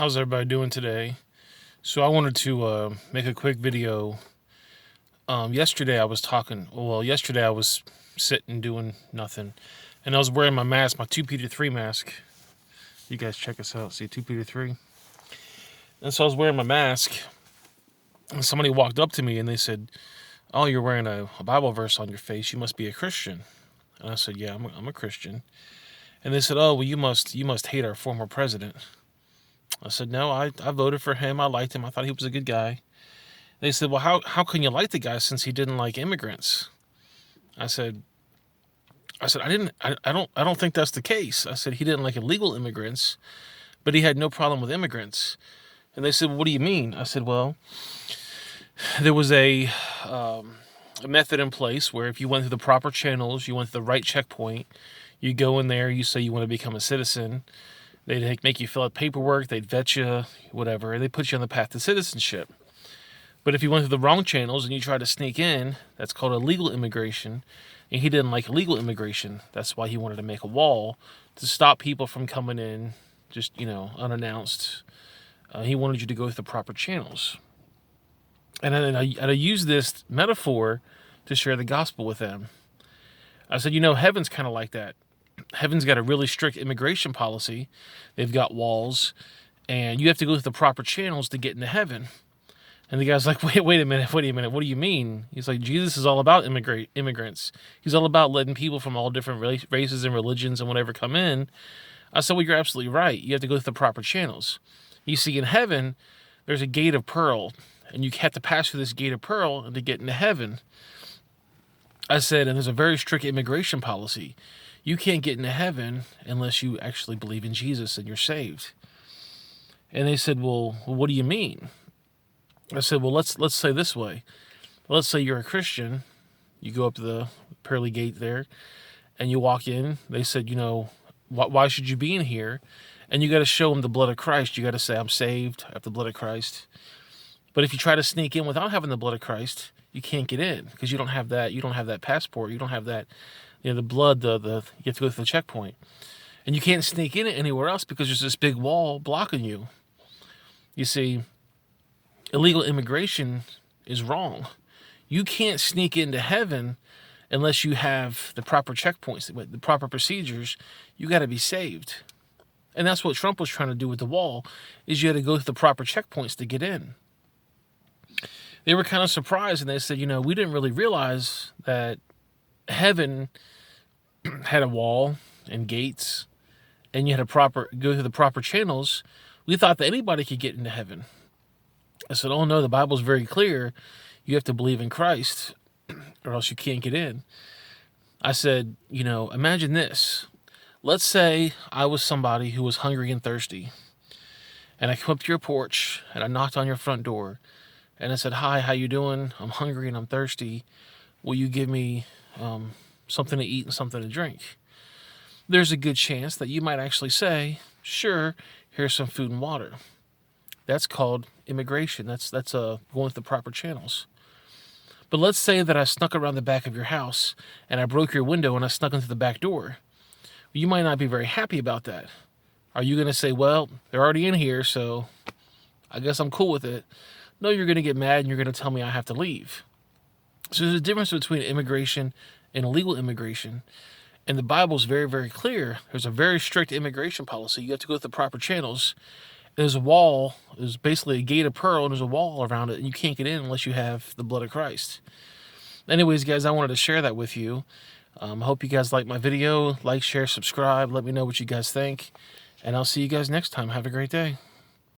How's everybody doing today? So I wanted to make a quick video. Yesterday I was sitting doing nothing, and I was wearing my mask, my 2 Peter 3 mask. You guys check us out. See 2 Peter 3. And so I was wearing my mask, and somebody walked up to me and they said, "Oh, you're wearing a Bible verse on your face. You must be a Christian." And I said, "Yeah, I'm a Christian." And they said, "Oh, well, you must hate our former president." I said, "No, I voted for him. I liked him. I thought he was a good guy." They said, "Well, how can you like the guy since he didn't like immigrants?" I said, I don't think that's the case. I said he didn't like illegal immigrants, but he had no problem with immigrants." And they said, "Well, what do you mean?" I said, "Well, there was a method in place where if you went through the proper channels, you went to the right checkpoint, you go in there, you say you want to become a citizen. They'd make you fill out paperwork, they'd vet you, whatever, and they put you on the path to citizenship. But if you went through the wrong channels and you tried to sneak in, that's called illegal immigration. And he didn't like illegal immigration. That's why he wanted to make a wall to stop people from coming in just, unannounced. He wanted you to go through the proper channels. And I used this metaphor to share the gospel with them. I said, heaven's kind of like that. Heaven's got a really strict immigration policy. They've got walls, and you have to go through the proper channels to get into heaven. And the guy's like, wait a minute. What do you mean? He's like, Jesus is all about immigrants. He's all about letting people from all different races and religions and whatever come in. I said, well, you're absolutely right. You have to go through the proper channels. You see, in heaven, there's a gate of pearl, and you have to pass through this gate of pearl to get into heaven. I said, and there's a very strict immigration policy. You can't get into heaven unless you actually believe in Jesus and you're saved. And they said, well, what do you mean? I said, well, let's say this way. Let's say you're a Christian. You go up to the pearly gate there, and you walk in. They said, why should you be in here? And you got to show them the blood of Christ. You got to say, I'm saved. I have the blood of Christ. But if you try to sneak in without having the blood of Christ, you can't get in because you don't have that. You don't have that passport. You don't have that. The blood. You have to go through the checkpoint, and you can't sneak in anywhere else because there's this big wall blocking you. You see, illegal immigration is wrong. You can't sneak into heaven unless you have the proper checkpoints, the proper procedures. You got to be saved. And that's what Trump was trying to do with the wall, is you had to go through the proper checkpoints to get in. They were kind of surprised, and they said, we didn't really realize that heaven had a wall and gates, and you had to go through the proper channels. We thought that anybody could get into heaven. I said, oh no, the Bible's very clear. You have to believe in Christ or else you can't get in. I said, imagine this. Let's say I was somebody who was hungry and thirsty, and I come up to your porch and I knocked on your front door and I said, hi, how you doing? I'm hungry and I'm thirsty. Will you give me something to eat and something to drink? There's a good chance that you might actually say, sure, here's some food and water. That's called immigration. That's going through the proper channels. But let's say that I snuck around the back of your house and I broke your window and I snuck into the back door. You might not be very happy about that. Are you going to say, well, they're already in here, so I guess I'm cool with it? No, you're going to get mad and you're going to tell me I have to leave. So there's a difference between immigration and illegal immigration. And the Bible's very, very clear. There's a very strict immigration policy. You have to go through the proper channels. There's a wall. There's basically a gate of pearl, and there's a wall around it, and you can't get in unless you have the blood of Christ. Anyways, guys, I wanted to share that with you. I hope you guys like my video. Like, share, subscribe. Let me know what you guys think. And I'll see you guys next time. Have a great day.